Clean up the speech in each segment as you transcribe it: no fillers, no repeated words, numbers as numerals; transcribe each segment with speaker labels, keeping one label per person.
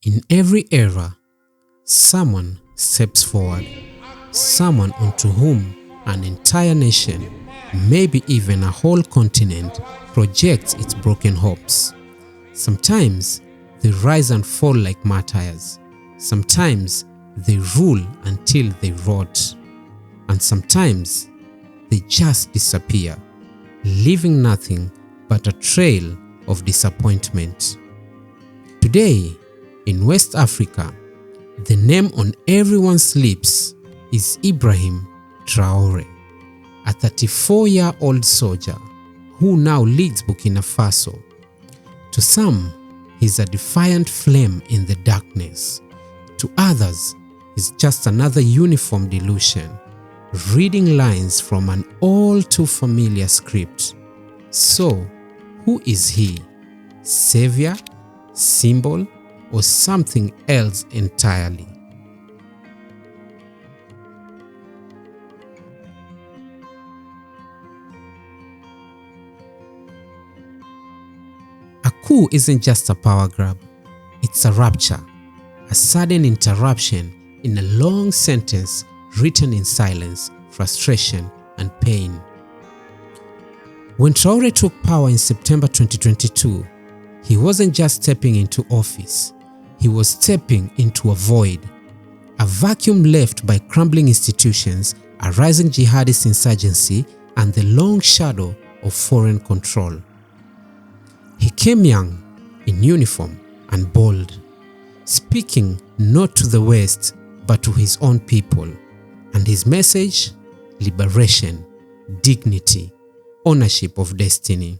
Speaker 1: In every era, someone steps forward, someone onto whom an entire nation, maybe even a whole continent, projects its broken hopes. Sometimes they rise and fall like martyrs. Sometimes they rule until they rot. And sometimes they just disappear, leaving nothing but a trail of disappointment. Today, in West Africa, the name on everyone's lips is Ibrahim Traore, a 34-year-old soldier who now leads Burkina Faso. To some, he's a defiant flame in the darkness. To others, he's just another uniformed illusion, reading lines from an all too familiar script. So, who is he? Savior? Symbol? Or something else entirely? A coup isn't just a power grab, it's a rupture, a sudden interruption in a long sentence written in silence, frustration, and pain. When Traore took power in September 2022, he wasn't just stepping into office, he was stepping into a void, a vacuum left by crumbling institutions, a rising jihadist insurgency, and the long shadow of foreign control. He came young, in uniform, and bold, speaking not to the West but to his own people, and his message: liberation, dignity, ownership of destiny.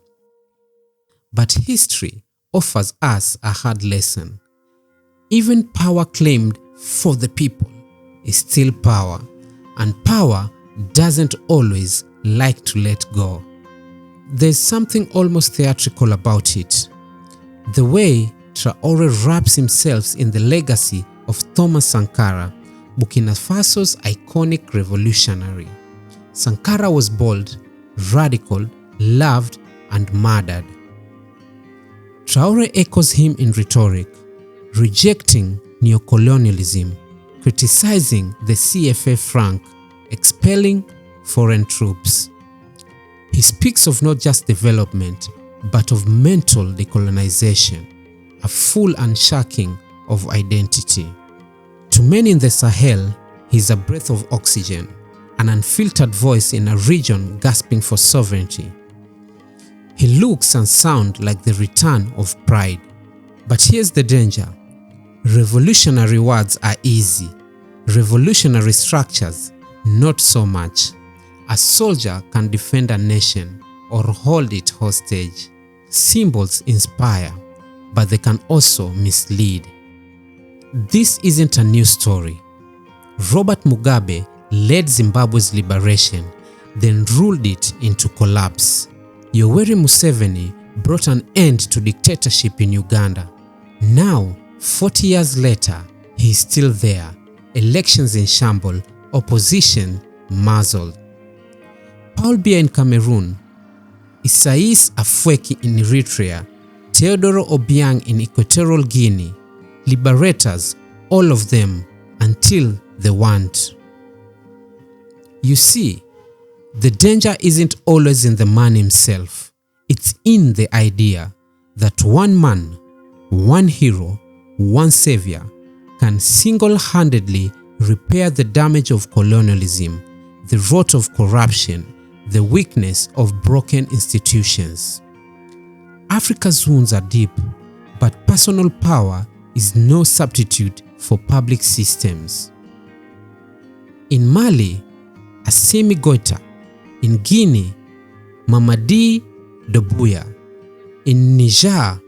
Speaker 1: But history offers us a hard lesson. Even power claimed for the people is still power, and power doesn't always like to let go. There's something almost theatrical about it. The way Traore wraps himself in the legacy of Thomas Sankara, Burkina Faso's iconic revolutionary. Sankara was bold, radical, loved, and murdered. Traore echoes him in rhetoric, rejecting neocolonialism, criticizing the CFA franc, expelling foreign troops. He speaks of not just development, but of mental decolonization, a full unshaking of identity. To many in the Sahel, he is a breath of oxygen, an unfiltered voice in a region gasping for sovereignty. He looks and sounds like the return of pride. But here's the danger. Revolutionary words are easy. Revolutionary structures, not so much. A soldier can defend a nation or hold it hostage. Symbols inspire, but they can also mislead. This isn't a new story. Robert Mugabe led Zimbabwe's liberation, then ruled it into collapse. Yoweri Museveni brought an end to dictatorship in Uganda. Now, 40 years later, he is still there. Elections in shambles, opposition muzzled. Paul Biya in Cameroon, Isaias Afwerki in Eritrea, Teodoro Obiang in Equatorial Guinea, liberators, all of them, until they want. You see, the danger isn't always in the man himself. It's in the idea that one man, one hero, one savior can single-handedly repair the damage of colonialism, the rot of corruption, the weakness of broken institutions. Africa's wounds are deep, but personal power is no substitute for public systems. In Mali, Assimi Goïta. In Guinea, Mamadi Doumbouya. In Niger,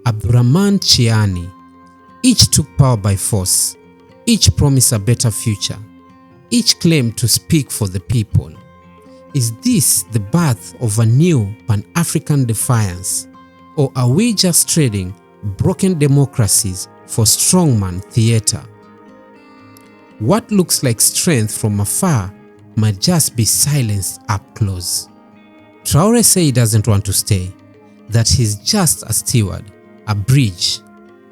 Speaker 1: Abdurrahman Chiani. Each took power by force. Each promised a better future. Each claimed to speak for the people. Is this the birth of a new Pan-African defiance? Or are we just trading broken democracies for strongman theater? What looks like strength from afar might just be silenced up close. Traore says he doesn't want to stay, that he's just a steward, a bridge.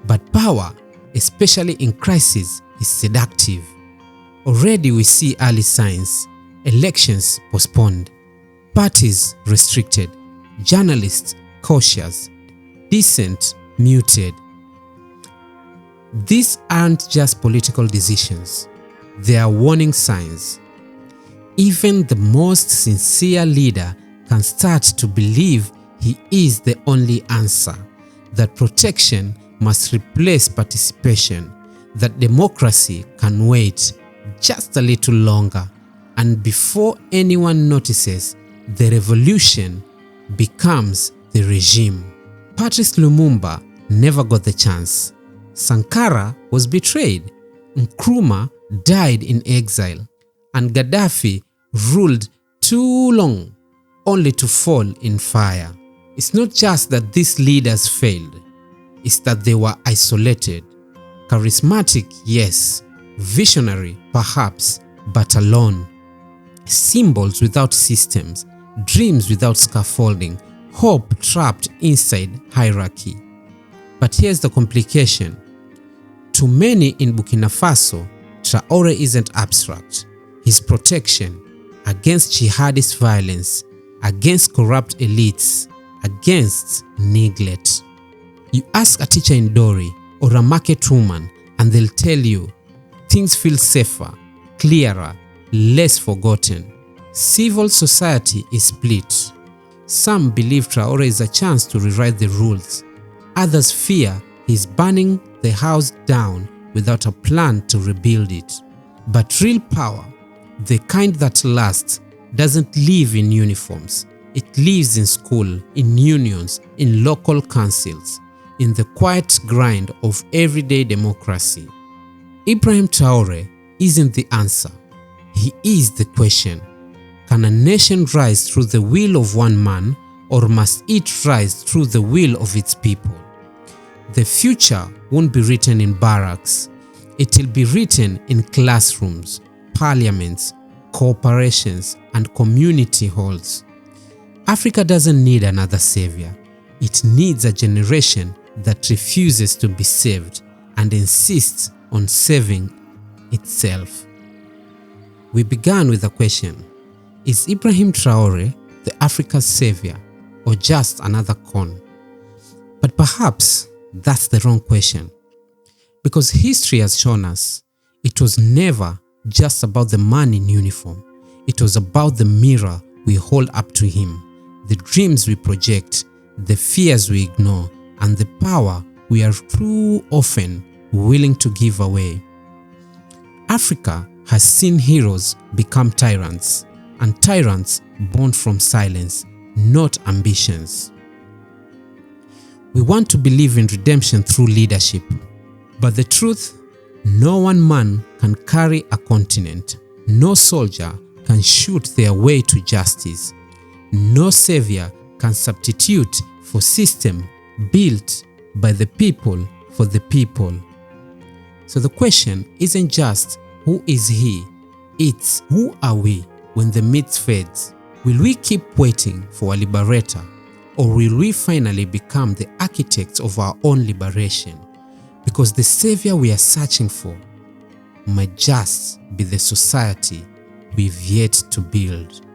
Speaker 1: But power especially in crisis, is seductive. Already we see early signs: elections postponed, parties restricted, journalists cautious, dissent muted. These aren't just political decisions, they are warning signs. Even the most sincere leader can start to believe he is the only answer, that protection must replace participation, that democracy can wait just a little longer, and before anyone notices, the revolution becomes the regime. Patrice Lumumba never got the chance. Sankara was betrayed. Nkrumah died in exile, and Gaddafi ruled too long only to fall in fire. It's not just that these leaders failed, it's that they were isolated. Charismatic, yes. Visionary, perhaps, but alone. Symbols without systems, dreams without scaffolding, hope trapped inside hierarchy. But here's the complication. To many in Burkina Faso, Traore isn't abstract. His protection against jihadist violence, against corrupt elites, against neglect. You ask a teacher in Dori or a market woman and they'll tell you things feel safer, clearer, less forgotten. Civil society is split. Some believe Traore is a chance to rewrite the rules. Others fear he's burning the house down without a plan to rebuild it. But real power, the kind that lasts, doesn't live in uniforms. It lives in school, in unions, in local councils, in the quiet grind of everyday democracy. Ibrahim Traore isn't the answer. He is the question. Can a nation rise through the will of one man, or must it rise through the will of its people? The future won't be written in barracks. It will be written in classrooms, parliaments, corporations, and community halls. Africa doesn't need another savior. It needs a generation that refuses to be saved and insists on saving itself. We began with a question: is Ibrahim Traore the Africa's savior, or just another con? But perhaps that's the wrong question, because history has shown us it was never just about the man in uniform. It was about the mirror we hold up to him, the dreams we project, the fears we ignore, and the power we are too often willing to give away. Africa has seen heroes become tyrants, and tyrants born from silence, not ambitions. We want to believe in redemption through leadership, but the truth, no one man can carry a continent, no soldier can shoot their way to justice, no savior can substitute for system built by the people for the people. So the question isn't just who is he, it's who are we when the myth fades? Will we keep waiting for a liberator, or will we finally become the architects of our own liberation? Because the savior we are searching for might just be the society we've yet to build.